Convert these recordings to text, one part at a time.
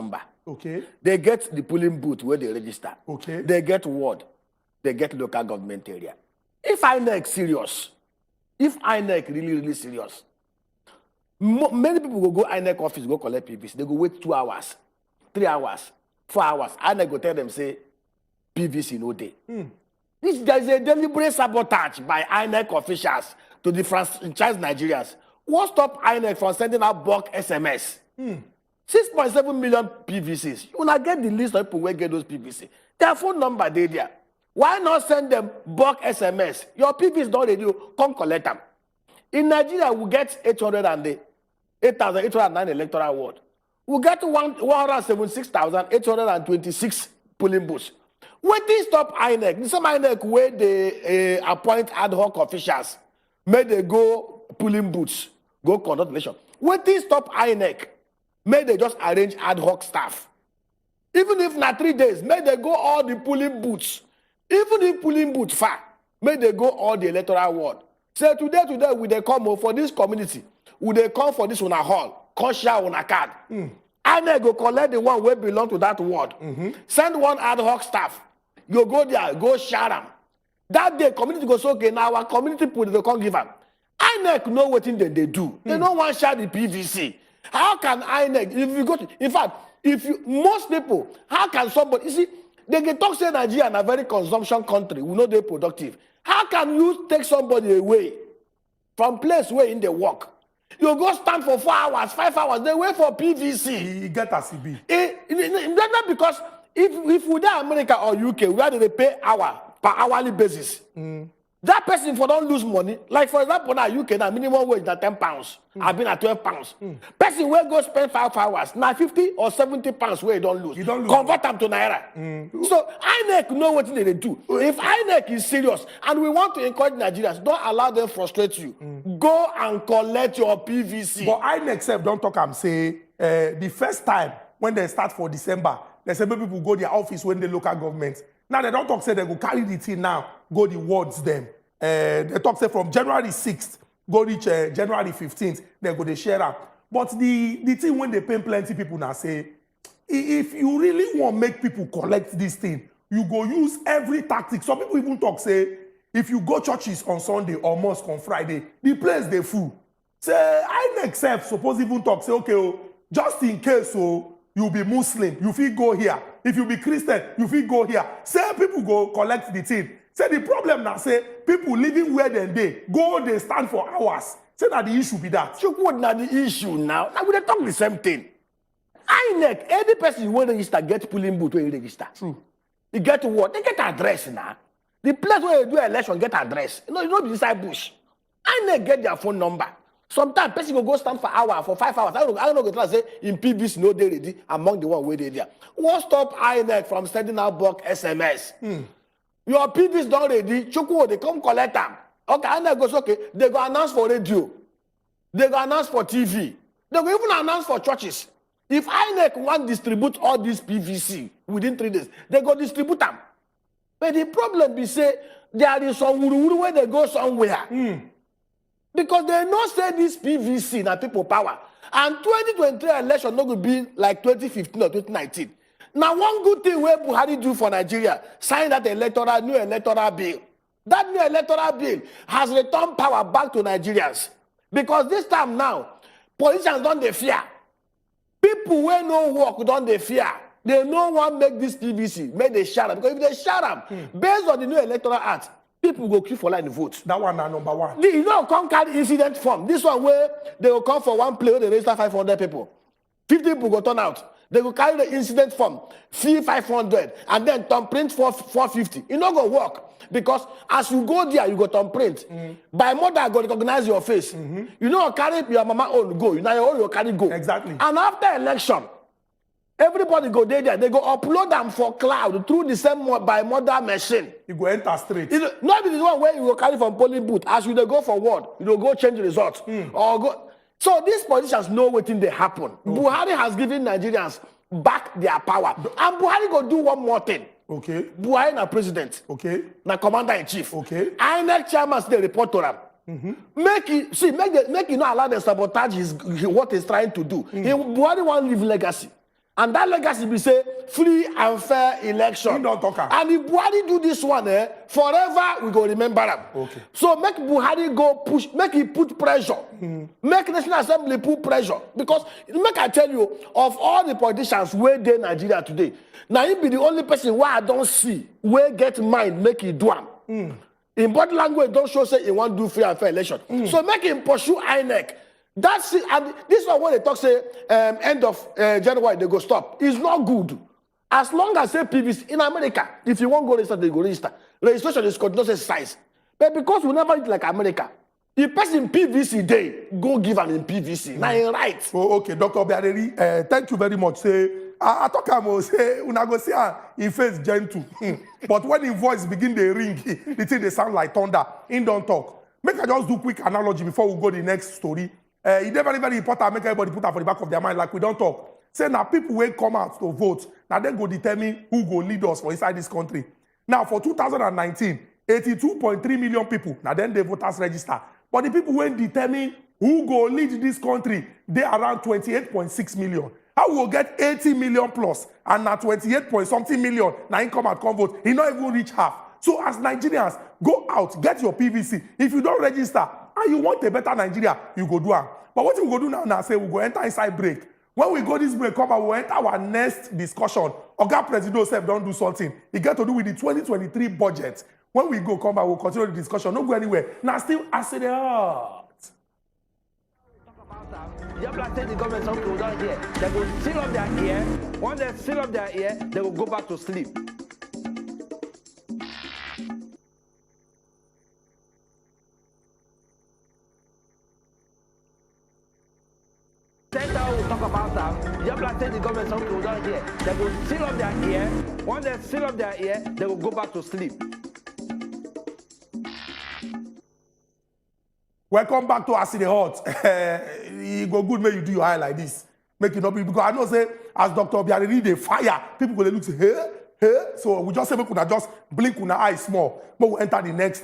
number. Okay. They get the polling booth where they register. Okay. They get ward. They get local government area. If INEC serious, if INEC really serious, many people will go INEC office, go collect PVC. They go wait 2 hours, 3 hours, 4 hours. INEC go tell them, say, PVC no day. There is a deliberate sabotage by INEC officials to the franchise Nigerians. What stop INEC from sending out bulk SMS? 6.7 million PVCs. You will get the list of people who get those PVC. Their phone number they there. Why not send them bulk SMS? Your PVCs don't ready, come collect them. In Nigeria, we get 8,809 electoral ward. We get 176,826 polling booths. When they stop INEC, the same INEC where they appoint ad hoc officials, may they go polling booths, go conduct election. When they stop INEC, may they just arrange ad hoc staff. Even if not 3 days, may they go all the polling booths. Even if polling booths far, may they go all the electoral ward. Say today, will they come for this community? Will they come for this on a hall? Come share on a card. INEC go collect the one where belong to that ward. Send one ad hoc staff. You go there, go share them. That day, community goes, okay, now our community people, they can't give them. INEC know what thing they do. They don't want to share the PVC. How can INEC, if you go to, in fact, most people, how can somebody, you see, they can talk say Nigeria is a very consumption country, we know they're productive. How can you take somebody away from place where in the work? You go stand for 4 hours, 5 hours, they wait for PVC. You get a CB. Not because if we are America or UK, where do they pay per hourly basis? That person for don't lose money. Like for example, now UK now minimum wage na £10. I've been at £12. Person will go spend 5 hours. Now 50 or 70 pounds where you don't lose. Convert them to naira. So INEC know what they do. If INEC is serious and we want to encourage Nigerians, don't allow them frustrate you. Go and collect your PVC. But INEC self don't talk and say the first time when they start for December, they say people go their office when the local government. Now they don't talk say they go carry the thing now, go the wards them. They talk say from January 6th, go reach January 15th, they go they share them. But the thing when they pay plenty people now say, if you really want to make people collect this thing, you go use every tactic. Some people even talk say, if you go churches on Sunday or mosque on Friday, the place they full. Say INEC self suppose even talk say, okay, oh, just in case you be Muslim, you feel go here. If you be Christian, you feel go here. Say people go collect the thing. Say the problem now, say people living where they stand for hours. Say that the issue be that. You would not the issue now. Now we dey talk the same thing. INEC, any person you want to register, get polling booth where you register. True. You get what? They get address now. The place where you do election get address. You know be inside bush. INEC get their phone number. Sometimes person will go stand for hour, for 5 hours. I don't know go try say in PVC no they ready among the one where they there. What stop INEC from sending out bulk SMS? Your PVCs don't ready. Chukwu, they come collect them. Okay, INEC goes okay. They go announce for radio. They go announce for TV. They go even announce for churches. If INEC want to distribute all these PVC within 3 days, they go distribute them. But the problem is say there is some wuru where they go somewhere. Because they know say this PVC na people power. And 2023 election not going to be like 2015 or 2019. Now one good thing where Buhari do for Nigeria, sign that new electoral bill. That new electoral bill has returned power back to Nigerians. Because this time now, politicians don't they fear. People where no work don't they fear. They no one make this PVC, make they share them. Because if they share them, based on the new electoral act, people go queue for line to vote. That one is number one. You know, come carry incident form. This one where they will come for one play where they register 500 people. 50 people go turn out. They will carry the incident form, fee 500, and then turn print for 450. It not go work. Because as you go there, you go turn print. By mother, go recognize your face. You know, carry your mama own go. You know, your own you carry go. Exactly. And after election, everybody go there. They go upload them for cloud through the same by mother machine. You go enter straight. Not be the one where you go carry from polling booth. As you go for word, you don't go change the results. Or go. So these politicians know what thing they happen. Buhari has given Nigerians back their power. And Buhari go do one more thing. Okay. Buhari na president. Okay. Na commander-in-chief. Okay. INEC chairman they report to them. Make it not allow them sabotage what he's trying to do. Buhari want leave legacy. And that legacy be say free and fair election. He don't talk am. And if Buhari do this one, forever we go remember him. Okay. So make Buhari go push, make he put pressure. Make National Assembly put pressure. Because make I tell you, of all the politicians where they Nigeria today, now he be the only person where I don't see where get mind make he do am. In body language, don't show say he want to do free and fair election. So make him pursue INEC. That's it. And this one when they talk say end of January they go stop. It's not good. As long as say PVC in America, if you want to go register, they go register. Registration is continuous exercise. But because we never eat like America, if person PVC day, go give am in PVC. Now in right. Oh, okay, Dr. Obiareri, thank you very much. Say I talk about say una go see in face gentle. But when his voice begin to ring, the thing they sound like thunder. He don't talk. Make I just do quick analogy before we go to the next story. It's very, very important. Make everybody put that for the back of their mind, like we don't talk. Say now people will come out to vote. Now they go determine who go lead us for inside this country. Now for 2019, 82.3 million people. Now then the voters register. But the people will determine who go lead this country, they around 28.6 million. How we will get 80 million plus and now 28 point something million now come and come vote. He not even reach half. So as Nigerians, go out, get your PVC. If you don't register and you want a better Nigeria, you go do it. But what we go do now say we go enter inside break. When we go this break, come and we enter our next discussion. Oga President self don't do something. It get to do with the 2023 budget. When we go, come back, we'll continue the discussion. Don't go anywhere. Now still as the heart. Just like the government some people down here, they will seal up their ear. Once they seal up their ear, they will go back to sleep. Center will talk about that. Just like the government some people down here, they will seal up their ear. Once they seal up their ear, they will go back to sleep. Welcome back to As the Hot. It go good make you do your eye like this. Make it not be because I know say as Dr. Obiareri they fire, people go look say hey. So we just say we could just blink una eye small. But we enter the next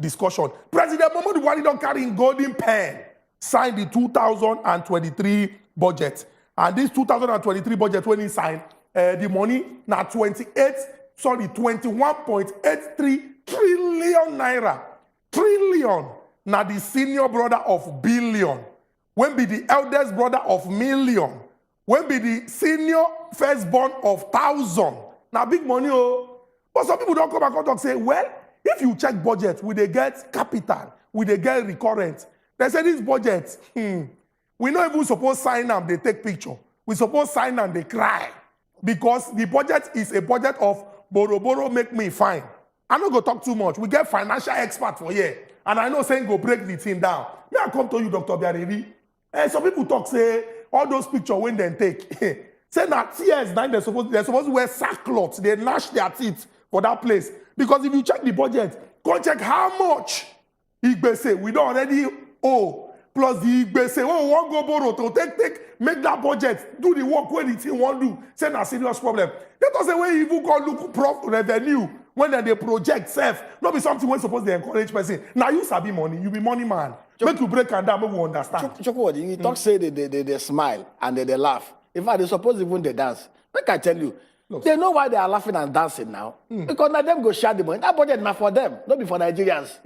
discussion. President Muhammadu Buhari don't carry in golden pen. Sign the 2023 budget. And this 2023 budget when he signed, the money now 21.83 trillion naira. Trillion. Now the senior brother of billion. When be the eldest brother of million. When be the senior firstborn of thousand. Now big money oh. But some people don't come back and talk say, well, if you check budget, will they get capital? Will they get recurrent? They say this budget, we not even suppose sign them, they take picture. We suppose sign them, they cry. Because the budget is a budget of borrow, make me fine. I'm not going to talk too much. We get financial expert for here. And I know saying go break the thing down. May I come to you, Dr. Obiareri? Some people talk, say, all those pictures when they take. Say now tears, now they're supposed to wear sackcloth. They gnash their teeth for that place. Because if you check the budget, go check how much Igbese we don't already owe. Plus the Igbese, oh, we won't go borrow to make that budget, do the work when the thing won't do. Say a serious problem. Let us say when you even go look revenue, when they project self, not be something when supposed to encourage person. Now you sabi money, you be money man. Make you break and down, make we understand. You talk say they smile and they laugh. In fact, they suppose even they dance. Make I tell you, they know why they are laughing and dancing now. Because now them go share the money. That budget not for them, not be for Nigerians.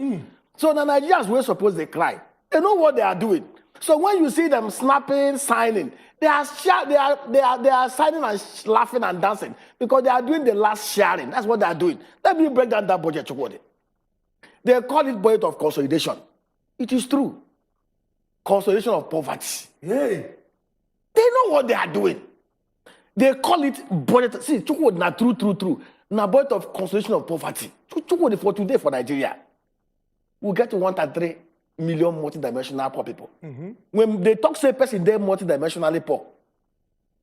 So the Nigerians will suppose they cry. They know what they are doing. So when you see them snapping, signing, they are signing and laughing and dancing because they are doing the last sharing. That's what they are doing. Let me break down that budget. They call it budget of consolidation. It is true. Consolidation of poverty. Hey. They know what they are doing. They call it budget. See, not true. Now budget of consolidation of poverty. For today for Nigeria, we get to 1.3 million multidimensional poor people. When they talk say person they multidimensionally poor,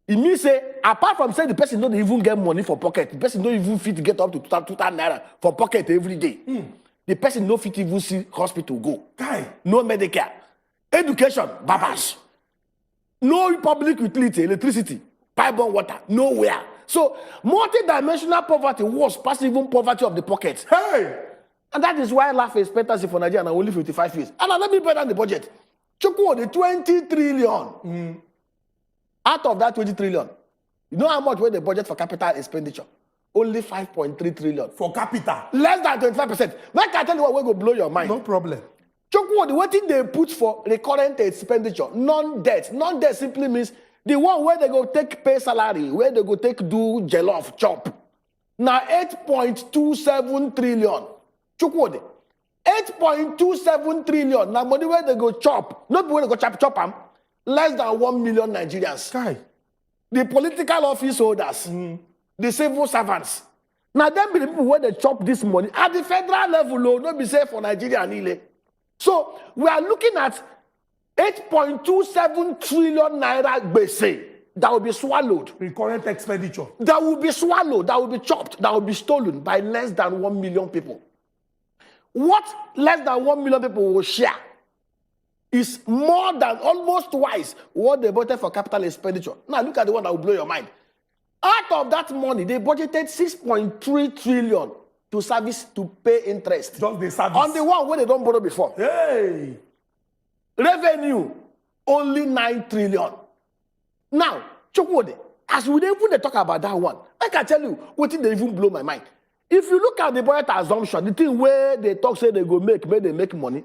it means say apart from saying the person don't even get money for pocket, the person don't even fit to get up to 2,000 naira for pocket every day. The person no fit even see hospital go. No Medicare, education, babas, no public utility, electricity, pipe-borne water, nowhere. So multidimensional poverty was past even poverty of the pocket. Hey. And that is why life expectancy for Nigeria now only 55 years. And let me break down the budget. Chukwu, the 20 trillion. Out of that 20 trillion, You know how much were the budget for capital expenditure? Only 5.3 trillion. For capital. Less than 25%. Make I tell you what will go blow your mind. No problem. Chokwudi, what thing they put for recurrent expenditure? Non-debt. Non-debt simply means the one where they go take pay salary, where they go take do jollof chop. Now 8.27 trillion. Chokwudi. 8.27 trillion. Now money where they go chop. Not where they go chop them. Less than 1 million Nigerians. Sky. The political office holders, the civil servants. Now, them be the people where they chop this money at the federal level, not be safe for Nigeria and Ile. So, we are looking at 8.27 trillion naira base that will be swallowed. Recurrent expenditure. That will be swallowed, that will be chopped, that will be stolen by less than 1 million people. What less than 1 million people will share is more than almost twice what they budgeted for capital expenditure. Now look at the one that will blow your mind. Out of that money, they budgeted 6.3 trillion to service to pay interest. Just the service. On the one where they don't borrow before. Hey! Revenue, only 9 trillion. Now, Chokwudi, as we even talk about that one, I can tell you what they even blow my mind. If you look at the budget assumption, the thing where they talk say they go make, where they make money,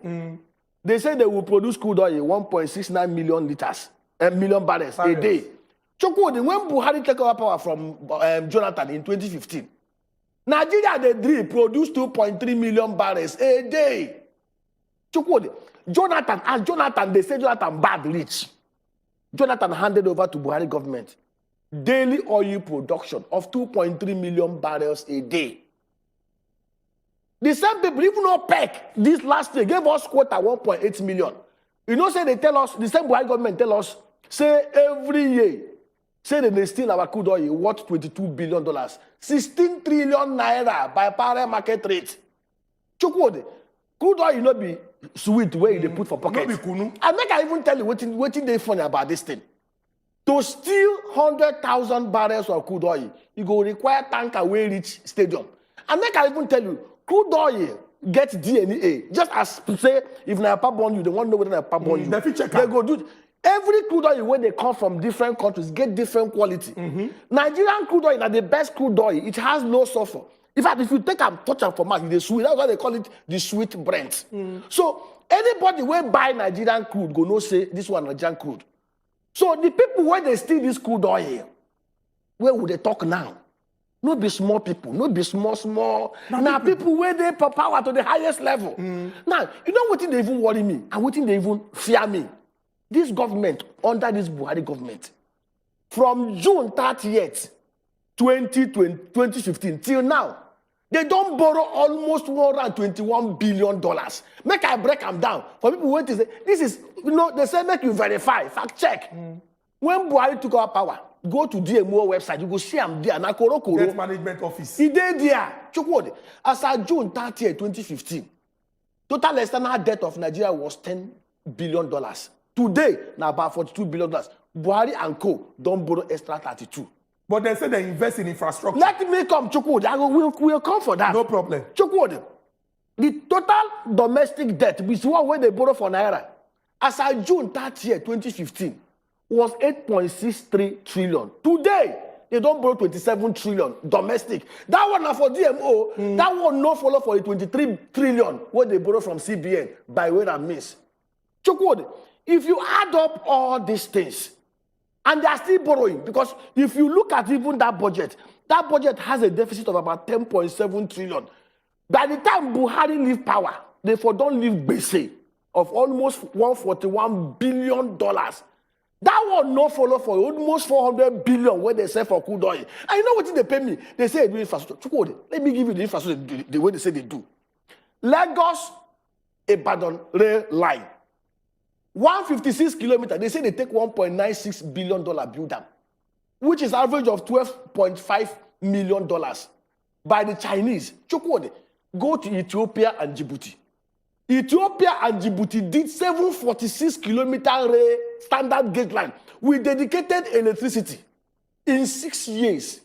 they say they will produce crude oil 1.69 million liters, million barrels a day. Chokwudi, when Buhari took over power from Jonathan in 2015, Nigeria, they produced 2.3 million barrels a day. Chokwudi, Jonathan, as Jonathan, they say Jonathan bad rich. Jonathan handed over to Buhari government daily oil production of 2.3 million barrels a day. The same people, even though PEC this last year gave us quota 1.8 million. You know, say they tell us, the same Buhari government tell us, say every year, say that they steal our crude oil worth $22 billion, 16 trillion naira by parallel market rate. Chokwudi, crude oil, you know, be sweet where they put for pockets. No be kunu. I make I even tell you what they funny about this thing. To steal 100,000 barrels of crude oil, you go require tanker way reach stadium. I make I even tell you, crude oil get DNA. Just as say, if Napa born you, they won't know whether Napa born you. They go do every crude oil when they come from different countries get different quality. Nigerian crude oil is the best crude oil. It has no sulfur. In fact, if you take and touch and format, it's sweet. That's why they call it the sweet Brent. So anybody will buy Nigerian crude go no say this one Nigerian crude. So the people when they steal this crude oil, where would they talk now? Not be small people, not be small. Now people where they power to the highest level. Now, you know what they even worry me and what they even fear me? This government, under this Buhari government, from June 30th, 2015 till now, they don't borrow almost $121 billion. Make I break them down. For people who say, this is, you know, they say make you verify, fact check. When Buhari took our power, go to DMO website, you go see them there. Debt management office. He did there. Chokwudi. As of June 30th, 2015, total external debt of Nigeria was $10 billion. Today, now about $42 billion. Buhari and co don't borrow extra 32. But they say they invest in infrastructure. Let me come, Chokwudi. We'll come for that. No problem. Chokwudi. The total domestic debt, which is one way they borrow for Naira, as of June 30th, 2015, was 8.63 trillion. Today, they don't borrow 27 trillion domestic. That one now for DMO, that one no follow for the 23 trillion where they borrow from CBN by way and means. Chokwudi, if you add up all these things, and they are still borrowing, because if you look at even that budget has a deficit of about 10.7 trillion. By the time Buhari leave power, they don't leave base of almost $141 billion. That one no follow for almost 400 billion where they sell for crude oil. And you know what they pay me? They say they do infrastructure. Let me give you the infrastructure the way they say they do. Lagos, Ibadan rail line. 156 kilometers, they say they take $1.96 billion build them, which is average of $12.5 million by the Chinese. Chokwudi, go to Ethiopia and Djibouti. Ethiopia and Djibouti did 746 kilometer standard gauge line with dedicated electricity in 6 years,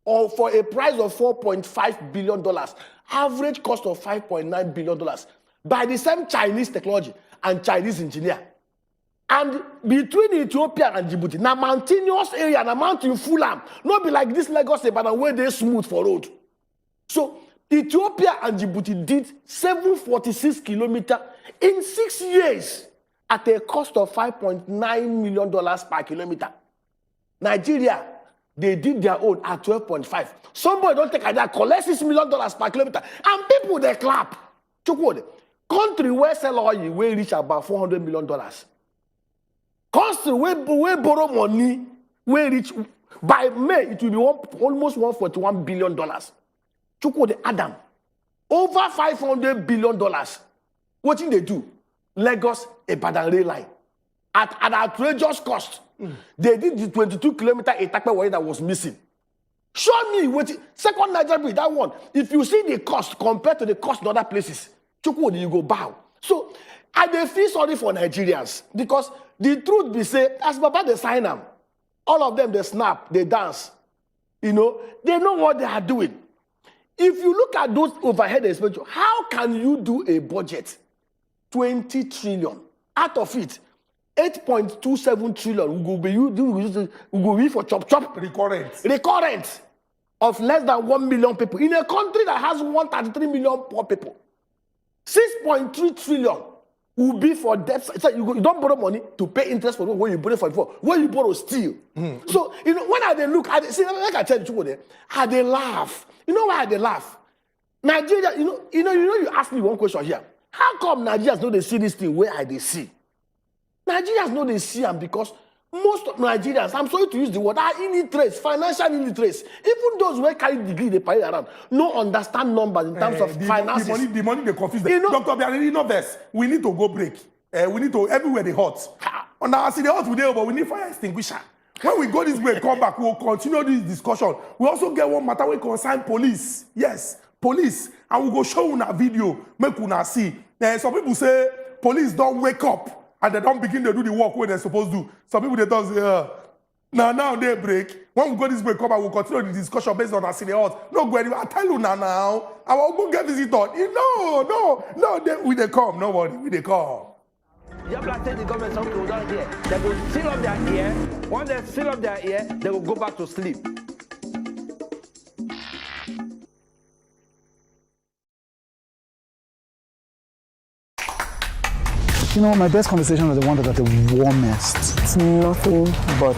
or for a price of $4.5 billion, average cost of $5.9 billion by the same Chinese technology and Chinese engineer. And between Ethiopia and Djibouti, na mountainous area, na mountain full am. Not be like this Lagos, but the way they smooth for road. So Ethiopia and Djibouti did 746 kilometers in 6 years at a cost of $5.9 million per kilometer. Nigeria, they did their own at 12.5. Somebody don't take that, collect $6 million per kilometer, and people they clap. Country where sell oil will reach about $400 million. Country where borrow money will reach, by May it will be almost $141 billion. Adam, over $500 billion. What did they do? Lagos Ibadan rail line at an outrageous cost. They did the 22-kilometer Itakpe wire that was missing. Show me what second Nigeria bridge, that one. If you see the cost compared to the cost in other places, you go bow. So I feel sorry for Nigerians because the truth be say, as Baba they sign them, all of them they snap, they dance. You know, they know what they are doing. If you look at those overhead expenditure, how can you do a budget 20 trillion? Out of it, 8.27 trillion will be for chop recurrent of less than 1 million people in a country that has 133 million poor people. 6.3 trillion will be for debt. So you don't borrow money to pay interest for what you borrow for before. What you borrow steal. So you know when they look at see, like I tell you, they laugh. You know why they laugh? Nigeria, you ask me one question here. How come Nigerians know they see this thing where they see? Nigerians know they see them because most of Nigerians, I'm sorry to use the word, are illiterates, financial illiterates. Even those who carry degree, they parade around, no understand numbers in terms of finances. The money they confuse them. Dr. Biarri, know this. We need to go break. We need to, everywhere they hot. On our city hot today, but we need fire extinguisher. When we go this way, come back, we'll continue this discussion. We also get one matter we concern police. Yes, police. And we'll go show you a video, make you see. Some people say police don't wake up and they don't begin to do the work where they're supposed to do. Some people, they don't say, now they break. When we go this way, come back, we'll continue the discussion based on our city hot. No, go anywhere. I tell you now. I will go get visitor. No, they come. No worry, they come. You have to the government some people down here. They will seal up their ear. Once they seal up their ear, they will go back to sleep. You know, my best conversations are the ones that are the warmest. It's nothing but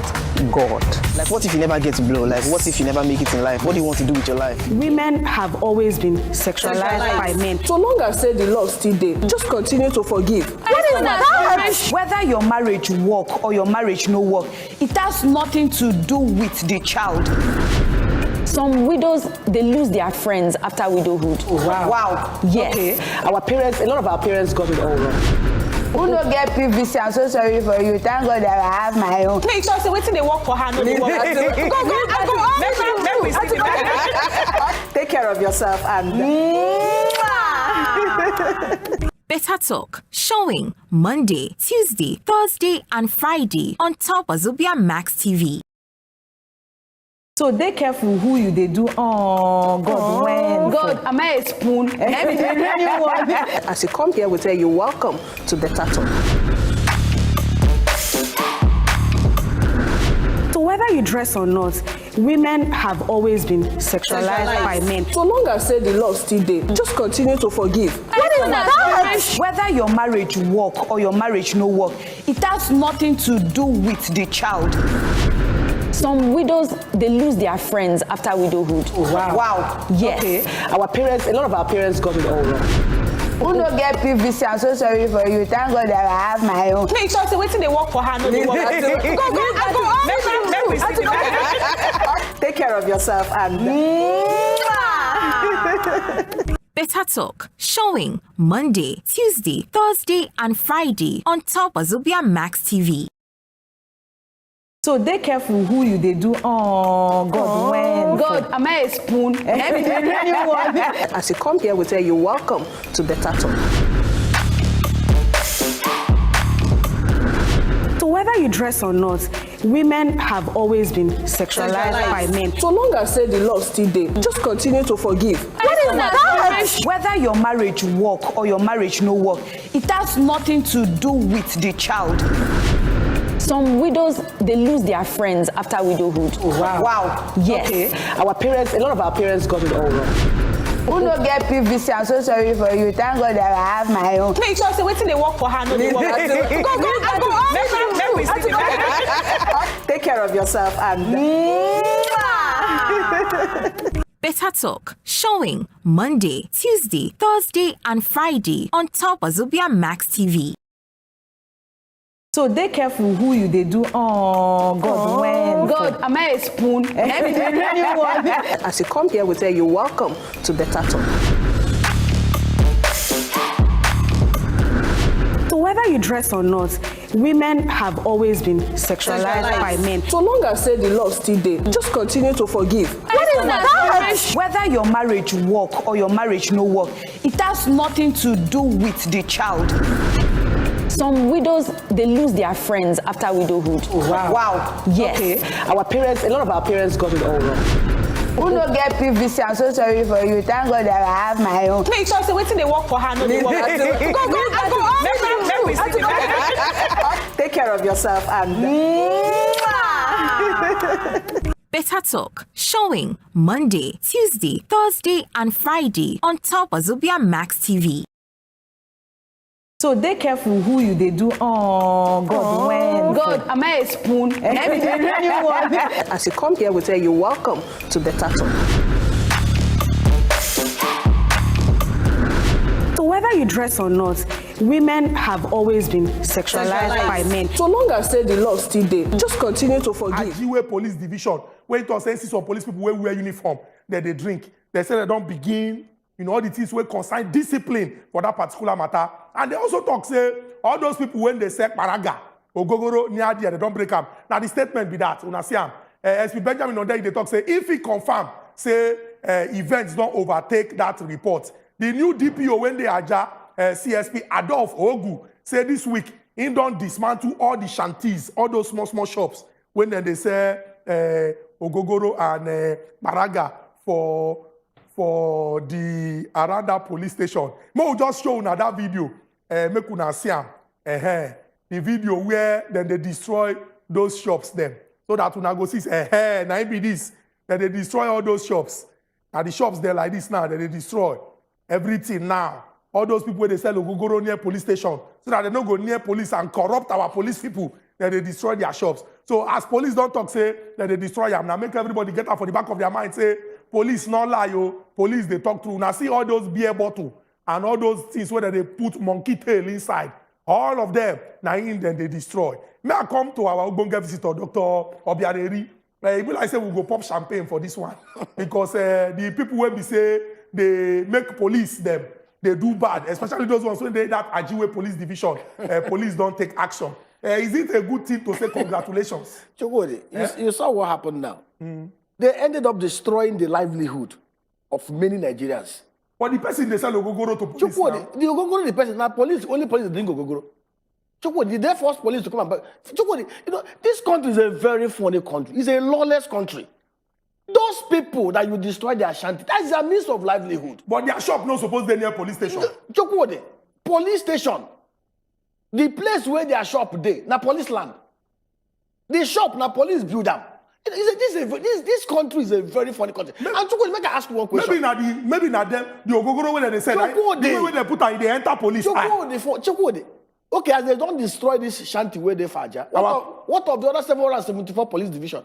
God. Like, what if you never get to blow? Like, what if you never make it in life? What do you want to do with your life? Women have always been sexualized by men. So long as say the love still there, just continue to forgive. What is that? Whether your marriage work or your marriage no work, it has nothing to do with the child. Some widows, they lose their friends after widowhood. Oh, wow. Yes. Okay. Our parents, a lot of our parents got it all wrong. Who no get PVC? I'm so sorry for you. Thank God that I have my own. Make sure say waiting they work for her, no they work. Go. Take care of yourself and Better Talk, showing Monday, Tuesday, Thursday, and Friday on top Wazobia Max TV. So they careful who you they do. Oh God, when God, am I a spoon? As you come here, we tell you welcome to Better Talk. So whether you dress or not, women have always been sexualized by men. So long as say the love still there, just continue to forgive. What is that? Whether your marriage work or your marriage no work, it has nothing to do with the child. Some widows, they lose their friends after widowhood. Oh, wow. Yes. Okay. Our parents, a lot of our parents got it all wrong. Who no get PVC? I'm so sorry for you. Thank God that I have my own. Make sure say waiting they work for her, no they work. Go. Take care of yourself and Better Talk, showing Monday, Tuesday, Thursday, and Friday on top Wazobia Max TV. So they careful who you they do. Oh God, when God, am I a spoon? As you come here, we tell you welcome to Better Talk. So whether you dress or not, women have always been sexualized by men. So long as say the love still there, just continue to forgive. What is that? Whether your marriage work or your marriage no work, it has nothing to do with the child. Some widows, they lose their friends after widowhood. Wow. Yes. Okay. Our parents, a lot of our parents got it all wrong. Who no get PVC? I'm so sorry for you. Thank God that I have my own. Make sure say waiting they work for her, no they work. Take care of yourself and Better Talk, showing Monday, Tuesday, Thursday, and Friday on Top Wazobia Max TV. So they careful who you they do. Oh God, when God, am I a spoon? Let me do the new one. as you come here, we say you're welcome to Better Talk. So whether you dress or not, women have always been sexualized by men. So long as say the law still there, just continue to forgive. What is that? Whether your marriage work or your marriage no work, it has nothing to do with the child. Some widows, they lose their friends after widowhood. Wow. Yes. Okay. Our parents, a lot of our parents got it all wrong. Who no get PVC? I'm so sorry for you. Thank God that I have my own. Make sure say waiting they work for her, no they work. Take care of yourself and Better Talk, showing Monday, Tuesday, Thursday, and Friday on Top Wazobia Max TV. So they careful who you they do. Oh God, when God, am I a spoon? Let me do the new one. as you come here, we say you're welcome to Better Talk. So whether you dress or not, women have always been sexualized by men. So long as say the law still there, just continue to forgive. DEY police division, when it was saying some police people wey wear uniform, that they drink, they say they don't begin, all the things wey concern discipline for that particular matter. And they also talk, say, all those people when they say paraga, ogogoro, near there, they don't break them. Now the statement be that, una see am. SP Benjamin on there, they talk, say, if he confirm, say, events don't overtake that report. The new DPO, when they are CSP Adolf Ogu, say this week, he don't dismantle all the shanties, all those small shops, when they say ogogoro and paraga for the Aranda police station. Mo just show una that video. Make una see am. The video where then they destroy those shops them. So that una go see, now it be this. That they destroy all those shops. Now the shops there like this now, that they destroy everything now. All those people where they sell ogogoro near police station. So that they don't go near police and corrupt our police people. That they destroy their shops. So as police don't talk, say that they destroy them. Now make everybody get out for the back of their mind, say, police not lie, yo. Police they talk through. Now see all those beer bottle and all those things where they put monkey tail inside. All of them, now in them they destroy. May I come to our Ubonga visitor, Dr. Obiareri. People like say we go pop champagne for this one. Because the people when we say they make police them, they do bad. Especially those ones when they that Ajiwe police division, police don't take action. Is it a good thing to say congratulations? Chukudi, you saw what happened now. They ended up destroying the livelihood of many Nigerians. But the person they sell ogogoro to police now. The ogogoro, the person, now police, only police drink ogogoro. Chukudi, they force police to come and back. Chukudi, this country is a very funny country. It's a lawless country. Those people that you destroy their shanty, that is their means of livelihood. But their shop not supposed to be near police station. Chukudi, police station. The place where their shop dey, na police land. The shop, na police build them. This country is a very funny country. And Chukwu, make I ask you one question. Maybe na them, the ogogoro when they say, the way when they put they enter police. Chukwu, okay, as they don't destroy this shanty where they faja, what of the other 774 police division?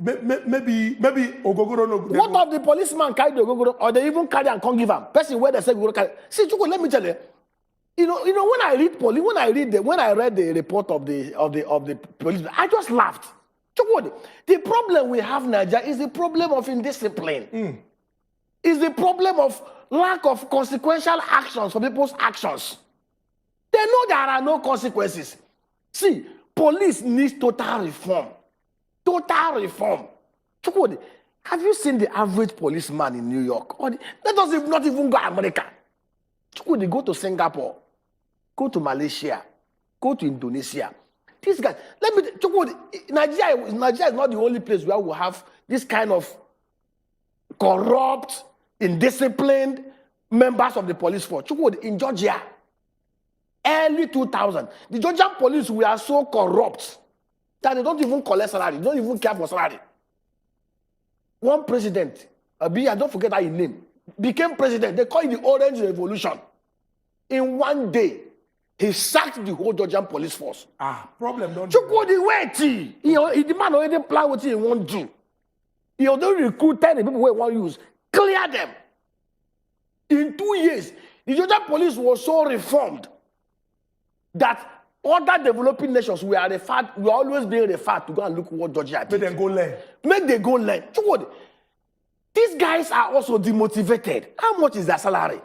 Maybe ogogoro no. What of the policeman carry the ogogoro, or they even carry and can't give them? Person where they say ogogoro carry. See, Chukwu, let me tell you. When I read the report of the police, I just laughed. The problem we have, Nigeria, is the problem of indiscipline. It's the problem of lack of consequential actions for people's actions. They know there are no consequences. See, police needs total reform. Total reform. Have you seen the average policeman in New York? That does not even go to America. They go to Singapore, go to Malaysia, go to Indonesia. These guys, Nigeria is not the only place where we have this kind of corrupt, indisciplined members of the police force. In Georgia, early 2000, the Georgian police were so corrupt that they don't even collect salary, they don't even care for salary. One president, I don't forget that his name, became president. They call it the Orange Revolution. In one day, he sacked the whole Georgian police force. Problem don't Chukwu the way the man already plan what he won't do. He already recruit 10 people who want to use. Clear them. In 2 years, the Georgian police was so reformed that other developing nations were always being referred to go and look what Georgia did. Make them go learn. Make them go learn. Chukwu, these guys are also demotivated. How much is their salary?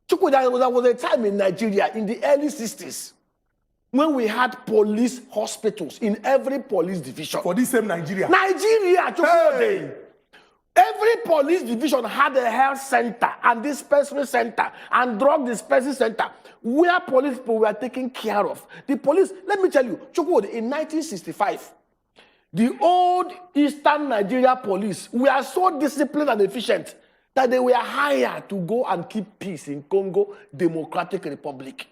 Chukwu, there was a time in Nigeria in the early 60s when we had police hospitals in every police division. For this same Nigeria. Nigeria, Chukwu. Hey. Every police division had a health center and dispensary center and drug dispensary center where police people were taken care of. The police, let me tell you, Chukwu, in 1965, the old Eastern Nigeria police were so disciplined and efficient that they were hired to go and keep peace in Congo Democratic Republic.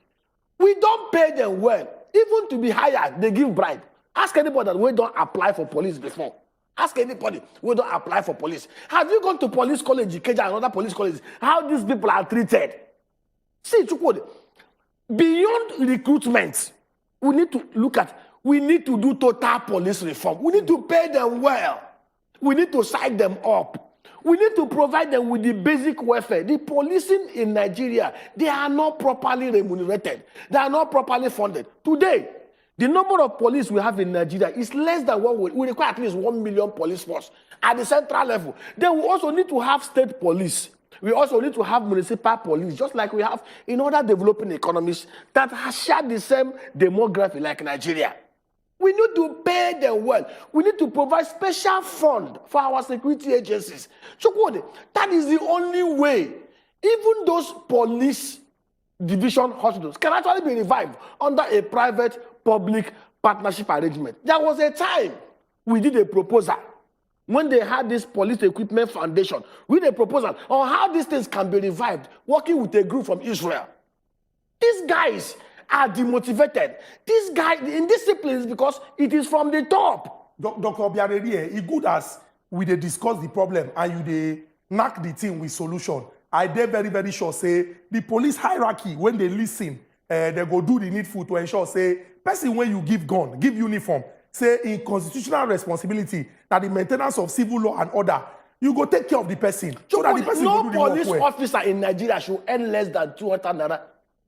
We don't pay them well. Even to be hired, they give bribe. Ask anybody that we don't apply for police before. Ask anybody who don't apply for police. Have you gone to police college, Ikeja, and other police colleges? How these people are treated? See, Chukwu, beyond recruitment, we need to do total police reform. We need to pay them well. We need to sign them up. We need to provide them with the basic welfare. The policing in Nigeria, they are not properly remunerated. They are not properly funded. Today, the number of police we have in Nigeria is less than what we require at least 1 million police force at the central level. Then we also need to have state police. We also need to have municipal police, just like we have in other developing economies that have shared the same demography like Nigeria. We need to pay them well. We need to provide special fund for our security agencies. Chukwu, that is the only way. Even those police division hospitals can actually be revived under a private-public partnership arrangement. There was a time we did a proposal when they had this police equipment foundation. We did a proposal on how these things can be revived, working with a group from Israel. These guys are demotivated. These guys, the indiscipline is because it is from the top. Dr. Biareri, it's good as we dey discuss the problem and you dey knock the thing with solution. I dey very, very sure say the police hierarchy, when they listen, they go do the needful to ensure say person when you give gun, give uniform, say in constitutional responsibility that the maintenance of civil law and order, you go take care of the person. So that the person no go do the work police well. officer in Nigeria should earn less than 200 naira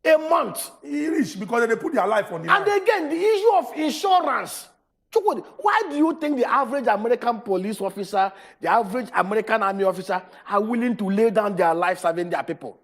a month. He rich because they put their life on the line. And again, the issue of insurance. Why do you think the average American police officer, the average American army officer are willing to lay down their life serving their people?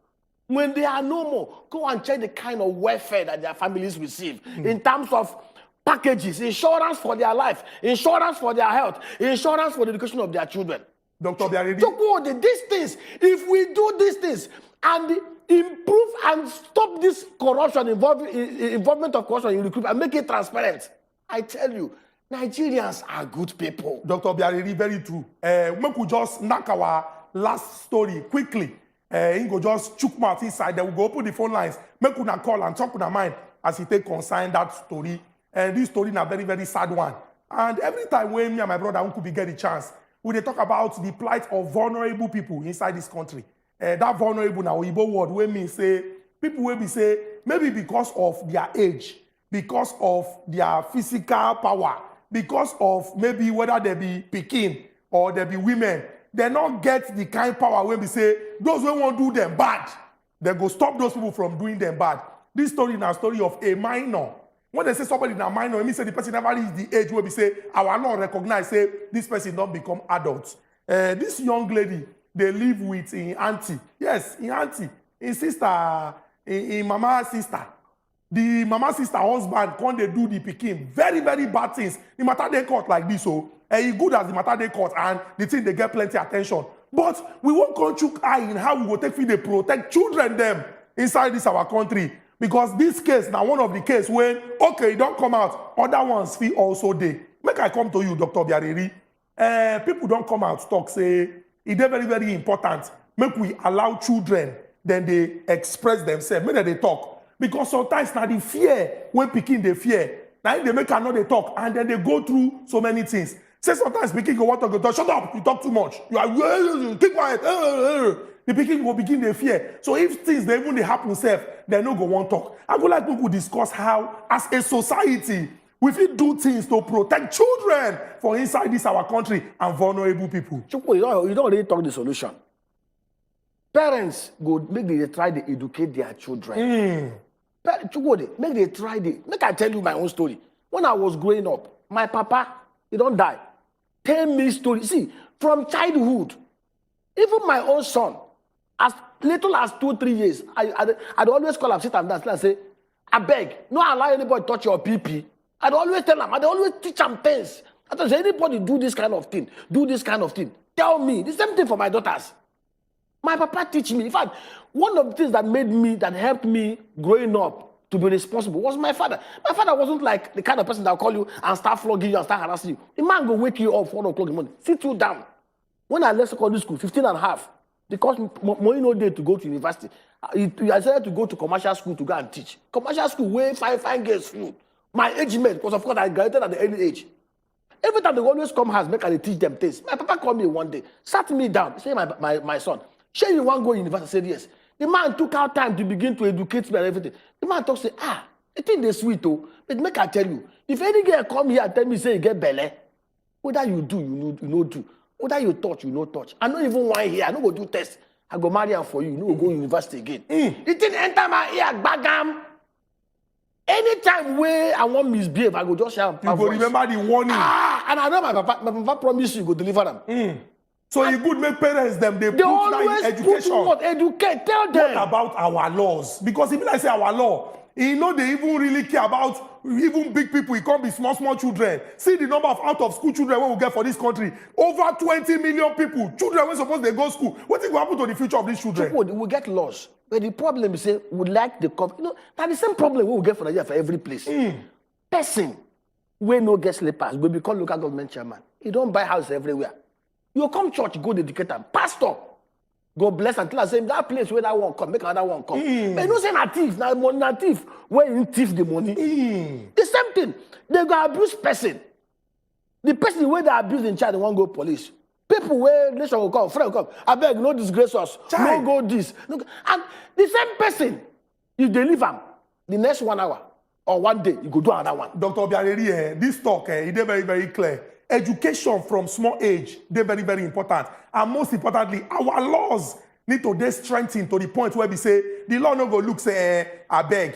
When they are no more, go and check the kind of welfare that their families receive in terms of packages, insurance for their life, insurance for their health, insurance for the education of their children. Dr. Biareri. These things, if we do these things and improve and stop this corruption, involvement of corruption in recruitment and make it transparent, I tell you, Nigerians are good people. Dr. Biareri, very true. We could just knock our last story quickly. He go just chook mouth inside. Then we go open the phone lines. Make una call and talk una mind as he take consign that story. And this story is a very, very sad one. And every time when me and my brother Uncle be get the chance, we dey talk about the plight of vulnerable people inside this country. That vulnerable now, Igbo word, wey mean say people will be say maybe because of their age, because of their physical power, because of maybe whether they be pikin or they be women, they not get the kind of power when we say those who want to do them bad, they go stop those people from doing them bad. This story is a story of a minor. When they say somebody is a minor, it means say the person never reach the age where we say our law recognize say this person not become adult. This young lady, they live with in auntie. Yes, in auntie, in sister, in mama sister. The mama sister husband come they do the pikin very, very bad things. The matter they caught like this, so it's good as the matter they caught and the thing they get plenty attention. But we won't come chook eye in how we will take fit they protect children them inside this our country. Because this case now one of the case when okay, it don't come out, other ones feel also they. Make I come to you, Dr. Biareri. People don't come out talk say it's very, very important. Make we allow children then they express themselves. Make they talk. Because sometimes now the fear, when picking the fear, now they make another talk, and then they go through so many things. Say sometimes picking go want to go, shut up, you talk too much. You are keep quiet. The picking will begin the fear. So if things they even they happen self, they no go want talk. I would like to discuss how, as a society, we fit do things to protect children for inside this our country and vulnerable people. Chukwu, you don't really talk the solution. Parents go make they try to educate their children. Chukwu, make they try make I tell you my own story. When I was growing up, my papa, he don't die. Tell me story. See, from childhood, even my own son, as little as 2-3 years, I'd always call him, sit and dance, and say, I beg, no allow anybody touch your PP. I'd always tell him, I'd always teach him things. I tell anybody do this kind of thing, do this kind of thing. Tell me, the same thing for my daughters. My papa teach me. In fact, one of the things that helped me growing up to be responsible was my father. My father wasn't like the kind of person that will call you and start flogging you and start harassing you. The man go wake you up 4 o'clock in the morning, sit you down. When I left secondary school, 15 and a half, because money no day to go to university, I decided to go to commercial school to go and teach. Commercial school, where fine girls flew. My age mate, because of course I graduated at the early age. Every time they always come house, make I teach them things. My papa called me one day, sat me down, say, my son, sure you want to go to university? I said, yes. The man took out time to begin to educate me and everything. The man talks, say, I think they're sweet, oh. But make I tell you, if any girl come here and tell me, say, you get belly, whether you do, you know do. Whether you touch, you no touch. I don't even want here. I don't go do test. I go marry her for you. You no go university again. The thing enter my ear, bagam. Anytime where I want misbehave, I go just share. You go remember the warning. And I know my papa promise you go deliver them. So you good make parents them they put always education. Put what educate. Tell them. What about our laws? Because if I say our law, you know they even really care about even big people. It can't be small children. See the number of out of school children we will get for this country. Over 20 million people. Children when supposed they go school. What will happen to the future of these children? People will get lost. But the problem is say we like the that's the same problem we will get for Nigeria for every place. Person where no get slippers will become local government chairman. You don't buy house everywhere. You come church, go dedicate them. Pastor, go bless and tell us that place where that one come, make another one come. But you don't say na thief, na thief. Where you thief the money? The same thing. They go abuse person. The person where they abuse in child, they won't go police. People where nation will come, friend will come. I beg, no disgrace us. No go this. No, and the same person, if they leave him, the next 1 hour or 1 day, you go do another one. Dr. Obiareri, this talk, it is very, very clear. Education from small age, they're very, very important. And most importantly, our laws need to be strengthened to the point where we say, the law no go look, say, I beg,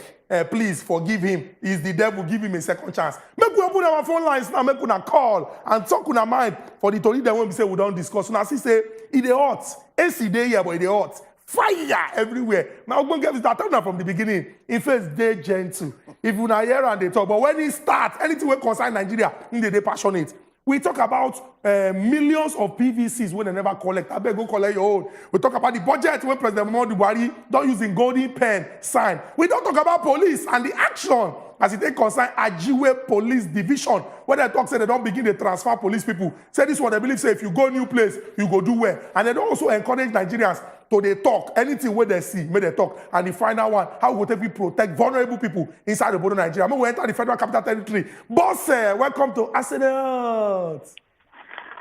please forgive him. He's the devil, give him a second chance. Make we open our phone lines now, make we call and talk on our mind for the story that when we say we don't discuss. Now, see, say, it is hot. AC day here, but it is hot. Fire everywhere. Now, we're going to get started from the beginning. In first, they gentle. If you not hear and they talk, but when it starts, anything will concern Nigeria, they passionate. We talk about millions of PVCs when they never collect. I beg go collect your own. We talk about the budget when President Muhammadu Buhari don't using golden pen sign. We don't talk about police and the action as it concern Ajiwe Police Division. When they talk, say they don't begin to transfer police people. Say this one, they believe, say if you go new place, you go do well. And they don't also encourage Nigerians to they talk. Anything where they see, may they talk. And the final one, how would we protect vulnerable people inside the border of Nigeria? We enter the Federal Capital Territory. Boss, welcome to Arsenal.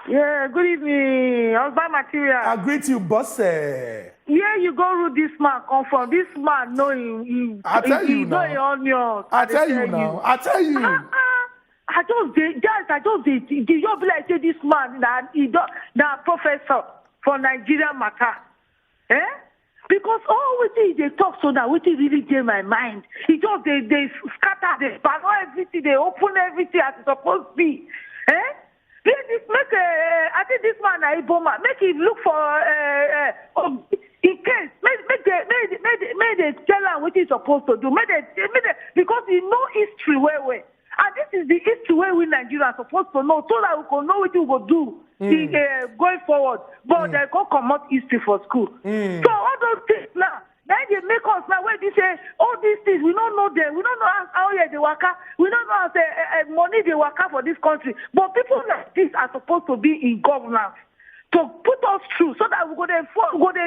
Yeah, good evening. How's my material? I greet you, boss. Yeah, you go root this man, come from this man, no, I tell you now. I tell you now. I tell you. I just did, you be like, say this man, that professor for Nigeria matter. Eh? Because all with they talk so now, what really get my mind. He just, they scatter, they ban everything, they open everything as it's supposed to be. Eh? I think this man Iboma make him look for in case make they tell him what he's supposed to do. Because he know history well. And this is the history where we Nigerians are supposed to know, so that we can know what we will do going forward. But they can't come out history for school. So all those things now. Then they make us now where they say all these things, we don't know them, we don't know how they work out, we don't know how money they work out for this country. But people like this are supposed to be in governance. to put us through so that we go there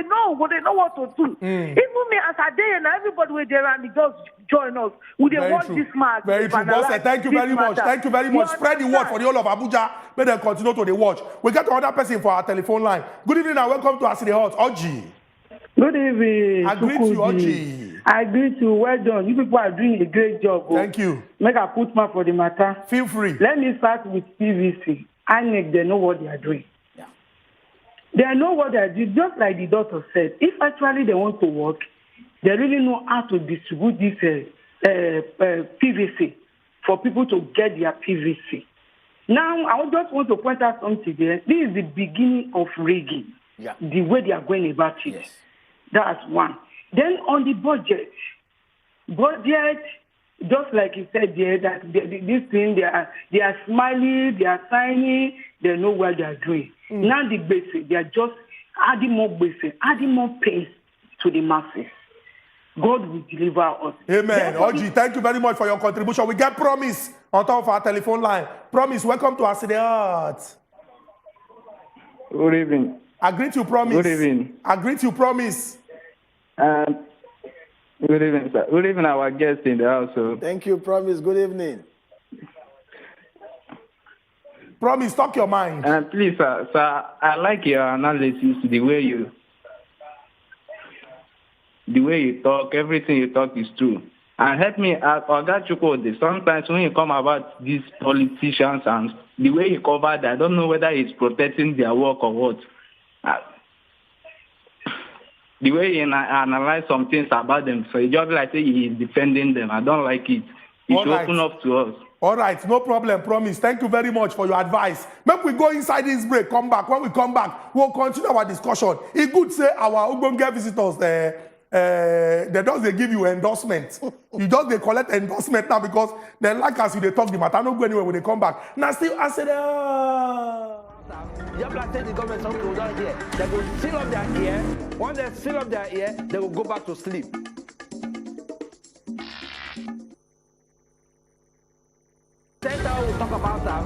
know what to do. Even me as a day and everybody with there and just join us. We they watch this match. Very true. Boss, thank you very much. Thank you very much. Spread the word for the whole of Abuja. May they continue to the watch. We get another person for our telephone line. Good evening and welcome to Aside Hot. Oji. Good evening. I greet you, Oji. I greet you. Well done. You people are doing a great job. Thank you. Make a put man for the matter. Feel free. Let me start with PVC. INEC, they know what they are doing. They know what they are doing, just like the doctor said. If actually they want to work, they really know how to distribute this PVC for people to get their PVC. Now, I just want to point out something there. This is the beginning of rigging, the way they are going about it. Yes. That's one. Then on the budget, just like you said there, that this thing, they are smiling, they are signing, they know what they are doing. Now the basic, they are just adding more basic, adding more pain to the masses. God will deliver us. Amen. Oji, thank you very much for your contribution. We get Promise on top of our telephone line. Promise, welcome to Aside Hot. Good evening. I greet you, Promise. Good evening. I greet you, Promise. Good evening, sir. Good evening, our guest in the house. Thank you, Promise. Good evening. Promise, talk your mind. Please, sir, I like your analysis, the way you talk, everything you talk is true. And help me ask, sometimes when you come about these politicians and the way you cover that, I don't know whether it's protecting their work or what. The way you analyze some things about them, so it's just like say he's defending them. I don't like it. It should open up to us. All right, no problem, Promise. Thank you very much for your advice. Maybe we go inside this break, come back. When we come back, we'll continue our discussion. It could say our Ugonga visitors, they just give you endorsement. You just they collect endorsement now because they like us, they talk the matter. Not go anywhere when they come back. Now still answer the government some close down here. They will seal up their ear. Once they seal up their ear, they will go back to sleep. Center will talk about that.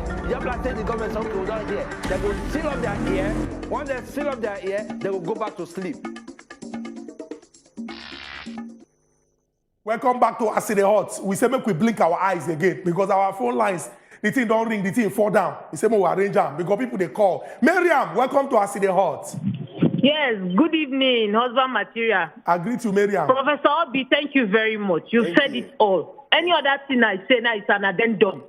The government some close down here. They will seal up their ear. Once they seal up their ear, they will go back to sleep. Welcome back to Aside Hot. We say make we blink our eyes again because our phone lines, the thing don't ring, the thing fall down. We say we arrange them because people they call. Miriam, welcome to Aside Hot. Yes, good evening, husband material. I greet you, Miriam. Professor Obi, thank you very much. You said it all. Any other thing I say now is an addendum.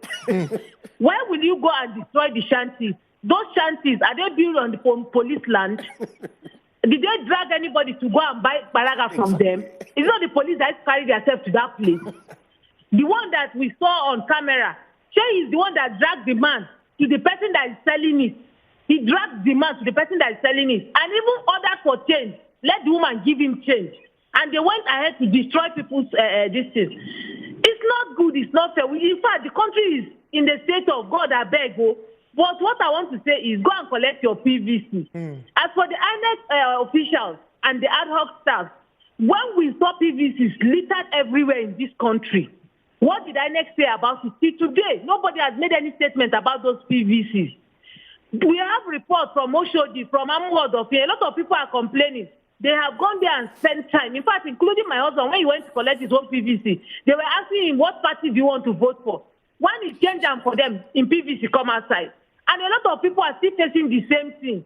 Where will you go and destroy the shanties? Those shanties, are they built on the police land? Did they drag anybody to go and buy baraga from them? It's not the police that carried themselves to that place. The one that we saw on camera, Shay is the one that dragged the man to the person that is selling it. He dragged the man to the person that is selling it. And even ordered for change. Let the woman give him change. And they went ahead to destroy people's distance. It's not good. It's not fair. In fact, the country is in the state of God, I beg. But what I want to say is go and collect your PVC. As for the INEC officials and the ad hoc staff, when we saw PVCs littered everywhere in this country, what did INEC say about it? See, today, nobody has made any statement about those PVCs. We have reports from Oshodi, from Amuodofi. A lot of people are complaining. They have gone there and spent time. In fact, including my husband, when he went to collect his own PVC, they were asking him, what party do you want to vote for? When he changed them for them in PVC, come outside. And a lot of people are still facing the same thing.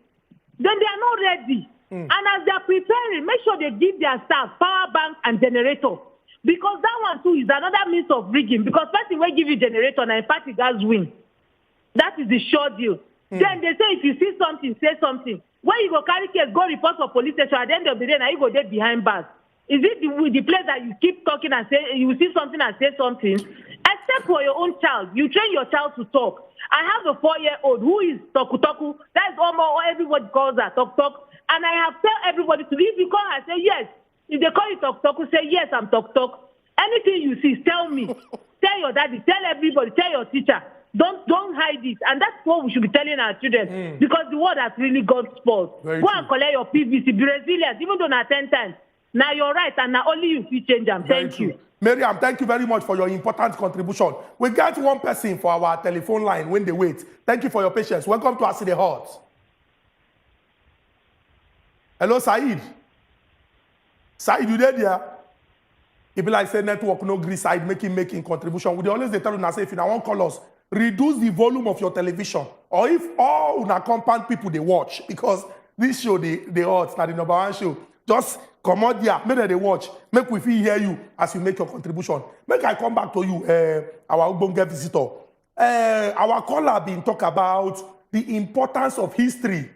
Then they are not ready. And as they are preparing, make sure they give their staff power bank and generator. Because that one too is another means of rigging. Because person will give you generator and party guys win. That is the short deal. Then they say if you see something, say something. When you go carry case, go report for police station. At the end of the day, now you go there behind bars. Is it the place that you keep talking and say you see something and say something? Except for your own child, you train your child to talk. I have a 4-year-old who is toku. That is almost everybody calls her tok. And I have tell everybody to if you call her, say yes. If they call you tok, say yes, I'm tok. Anything you see, tell me. Tell your daddy, tell everybody, tell your teacher. Don't hide it. And that's what we should be telling our children. Because the world has really gone spoiled. Go and collect your PVC. Be resilient, even though not 10 times. Now you're right, and now only you will change them. Thank you. Miriam, thank you very much for your important contribution. We got one person for our telephone line when they wait. Thank you for your patience. Welcome to Aside Hot. Hello, Said. Said, you there? It be like say network no gree side making contribution. We dey always dey tell you now say if you want call us, reduce the volume of your television. Or if all una compound people they watch, because this show they hot, na the #1 show. Just come out there, make them they watch, make we feel hear you as you make your contribution. Make I come back to you, our Ubonge visitor. Our caller been talk about the importance of history.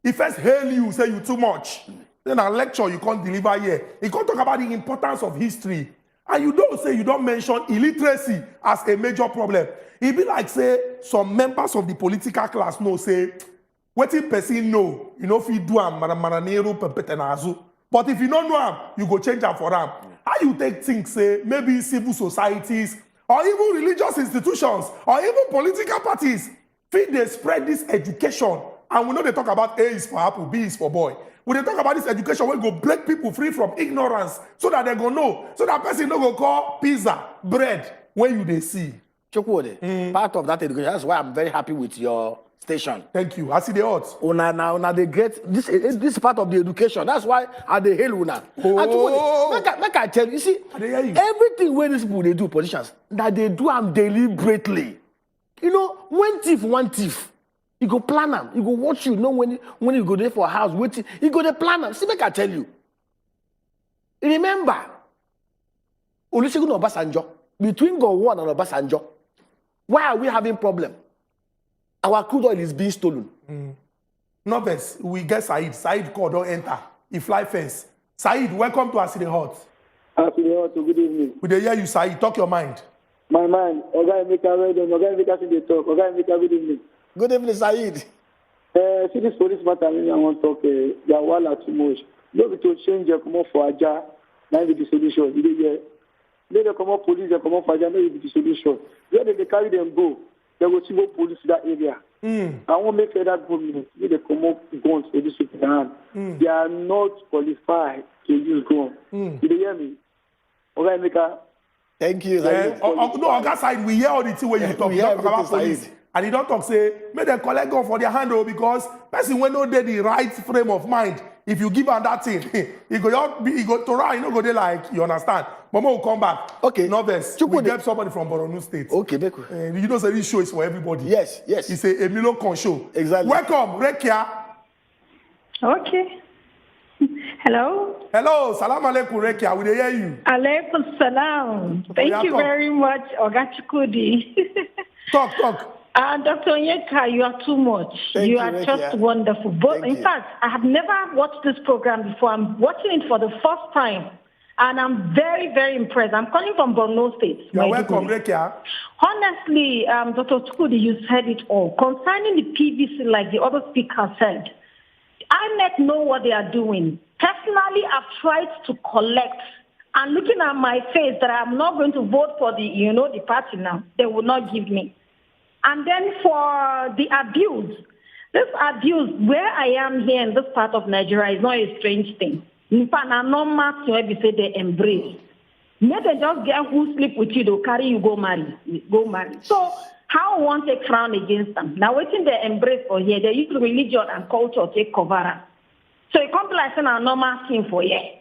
He first hail you, say you too much. Then a lecture you can't deliver here. He can't talk about the importance of history. And you don't say, you don't mention illiteracy as a major problem. It be like say, some members of the political class know, say, what if person know, you know, if you do am, but if you don't know am, you go change am for am. How you take things, say, maybe civil societies, or even religious institutions, or even political parties, fit they spread this education. And we know they talk about A is for apple, B is for boy. When they talk about this education, we go break people free from ignorance so that they go know. So that person no go call pizza, bread, when you they see. Chukwude, part of that education, that's why I'm very happy with your station. Thank you. I see the odds. Una they get this part of the education. That's why I dey hail una. Oh. Make I tell you, see, everything where these people they do politicians, that they do them deliberately. You know, when thief want thief, you go plan them. You go watch you know when you go there for a house waiting. You go there plan them. See, make I tell you. Remember, Olusegun Obasanjo, between Gowon and Obasanjo, why are we having problem? Our crude oil is being stolen. Novice, we get Said. Said call don't enter. He fly fence. Said, welcome to Aside Hot. Aside Hot, good evening. We dey hear you, Said. Talk your mind. My mind. Oga Emeka, well done. Oga Emeka, see the talk. Oga Emeka, good evening. Good evening, Said. See this police matter, I want to talk. They are wala too much. No be to change come up for Aja. Now be the solution. You dey hear? Let them come up police, they come up for Aja. Now be the solution. Where they carry them go, they go to go police to that area. I won't make federal government. They come up guns for this with their hand. They are not qualified to use guns. You dey hear me? Oga Emeka. Thank you. No, on that side, we hear all the thing when you talk about police. And you don't talk, say, make them collect gun for their hand, because person when no dey the right frame of mind, if you give them that thing, he go to run, you know, go there like, you understand. Mama will come back. Okay. Novice, we get somebody from Borno State. Okay, you know, say this show is for everybody. Yes. It's a Emilio Con show. Exactly. Welcome, Rekia. Okay. Hello. Hello, salam alaikum, Rekia. We dey hear you. Alaikum salam. Thank you very much, Oga Chukwudi. Talk. Dr. Onyeka, you are too much. You are just wonderful. But in fact, I have never watched this program before. I'm watching it for the first time. And I'm very, very impressed. I'm calling from Borno State. You're welcome, Rekia. Honestly, Dr. Chukwudi, you said it all. Concerning the PVC, like the other speaker said, INEC know what they are doing. Personally, I've tried to collect. And looking at my face that I'm not going to vote for the party now, they will not give me. And then for the abuse, this abuse, where I am here in this part of Nigeria is not a strange thing. In fact, I'm not mad to ever say they embrace. May they just get who sleep with you, they'll carry you, go marry. So how one take frown against them? Now, waiting they embrace for here, they use religion and culture to take cover up. So it comes like a normal thing for here.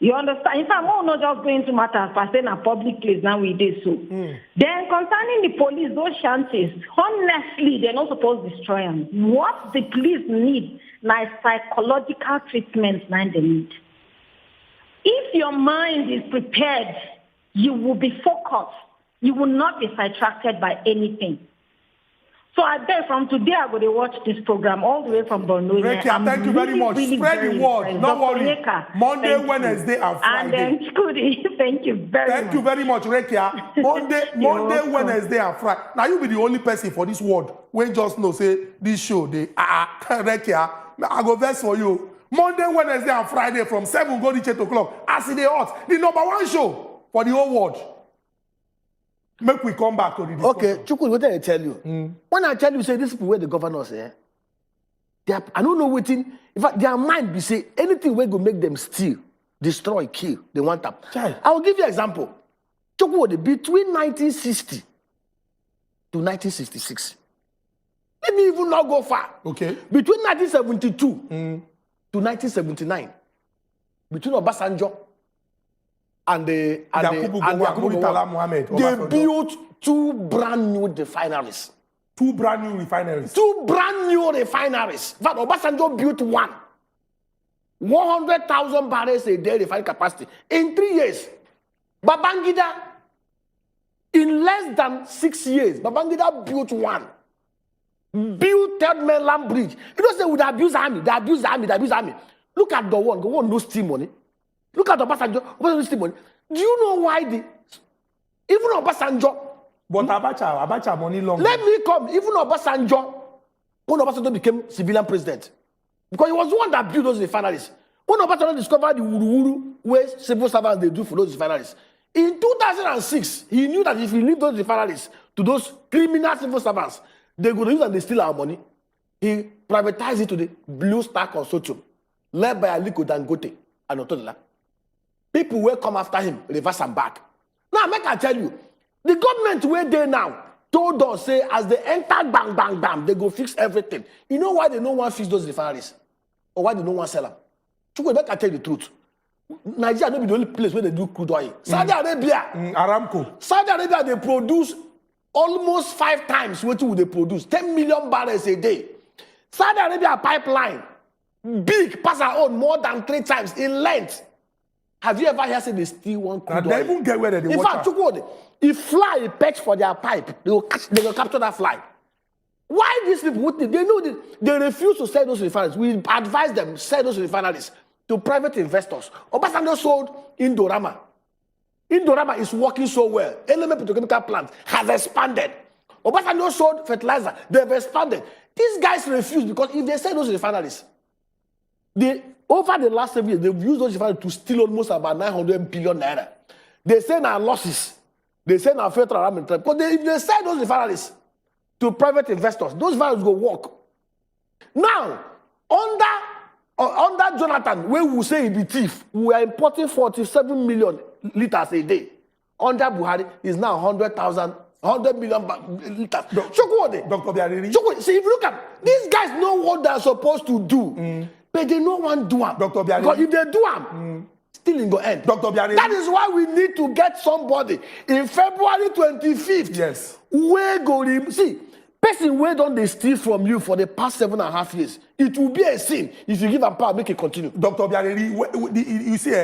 You understand? In fact, we're not just going to matters per se in a public place now we do so. Then concerning the police, those shanties, honestly, they're not supposed to destroy them. What the police need now is psychological treatment now they need. If your mind is prepared, you will be focused. You will not be sidetracked by anything. So I beg from today I'm going to watch this program all the way from Borno. Rekia, thank you very much. Spread the word. Don't worry. Monday, Wednesday, and Friday. And then Chukudi, thank you very much. Thank you very much, Rekia. Monday, Wednesday, and Friday. Now you be the only person for this word when just know say this show they Rekia. I go verse for you. Monday, Wednesday, and Friday from 7 go to 8 o'clock. As it hot, the #1 show for the whole world. Make we come back to the discussion. Okay, Chukwu, what did I tell you? When I tell you, say, this people where the governors, I don't know what in fact, their mind be say, anything where go make them steal, destroy, kill, they want them. I will give you an example. Chukwu, between 1960 to 1966, let me even not go far. Okay. Between 1972 to 1979 between Obasanjo and the Yakubu Mohammed. They built 2 brand new refineries. 2 brand new refineries. 2 brand new refineries. In fact, Obasanjo built one. 100,000 barrels a day refining capacity. In 3 years, Babangida, in less than 6 years, Babangida built one. Built Third Mainland Bridge. You don't say we abuse army. They abuse the army. Look at Gowon. Gowon no steal money. Look at Obasanjo. Obasanjo no steal money. Do you know why even Obasanjo? But Abacha money long. Let me come. Even Obasanjo, when Obasanjo became civilian president, because he was the one that built those refineries. When Obasanjo discovered the wuru where civil servants they do for those refineries, in 2006, he knew that if he leave those refineries to those criminal civil servants, they're going to use and they steal our money. He privatized it to the Blue Star Consortium, led by Aliko Dangote and Otodola. People will come after him, reverse and back. Now, make I tell you, the government where they now told us, say, as they enter, bang, bang, bang, they go fix everything. You know why they don't want to fix those refineries? Or why they don't want to sell them? Make I tell you the truth. Nigeria don't be the only place where they do crude oil. Saudi Arabia, Aramco. Saudi Arabia, they produce almost 5 times what they produce. 10 million barrels a day. Saudi Arabia pipeline, big, pass our own more than 3 times in length. Have you ever heard say they steal one crude oil? They even get where they in fact, if fly perch for their pipe, they will capture that fly. Why these people? They know that they refuse to sell those refineries. We advise them sell those refineries to private investors. Obasanjo sold Indorama. Indorama is working so well. Element petrochemical plant has expanded. Obasanjo sold fertilizer. They've expanded. These guys refuse because if they sell those refineries, over the last 7 years, they've used those refineries to steal almost about 900 billion naira. They say now losses. They say now federal army. Because if they sell those refineries to private investors, those refineries go work. Now, under Jonathan, where we say he be thief, we are importing 47 million liters a day. Under Buhari is now 100 million liters. Dr. Biariri. See, if you look at these guys know what they're supposed to do, but they don't want to do them. Dr. Biariri. Because if they do them, still in go end. Dr. Biariri. That is why we need to get somebody in February 25th. Yes. Where go see, person where don't they steal from you for the past 7.5 years? It will be a sin if you give them power, make it continue. Dr. Biariri, you see,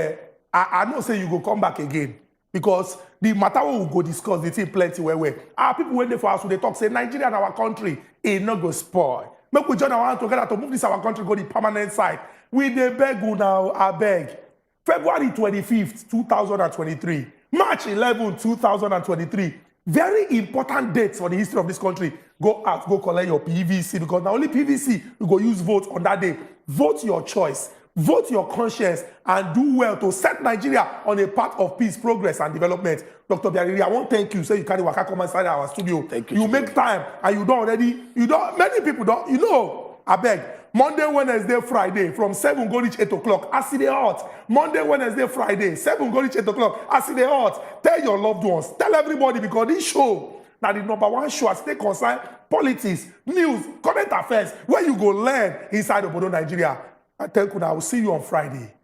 I know say you go come back again because the matter we will go discuss the thing plenty where our people when they for us they talk say Nigeria and our country it not go spoil. Make we join our hand together to move this our country go the permanent side. We dey beg you now, I beg. February 25th, 2023, March 11, 2023. Very important dates for the history of this country. Go out, go collect your PVC because now only PVC you go use vote on that day. Vote your choice, vote your conscience, and do well to set Nigeria on a path of peace, progress, and development. Dr. Biariri, I want to thank you. Say you carry waka come inside our studio. Thank you. You make time, and you don't already. You don't. Many people don't. You know. I beg. Monday, Wednesday, Friday, from 7 go reach 8 o'clock. I see the hot. Monday, Wednesday, Friday, 7 go reach 8 o'clock. I see the hot. Tell your loved ones. Tell everybody because this show, now the #1 show, I stay concerned, politics, news, current affairs, where you go learn inside Obodo, Nigeria. I tell you, I will see you on Friday.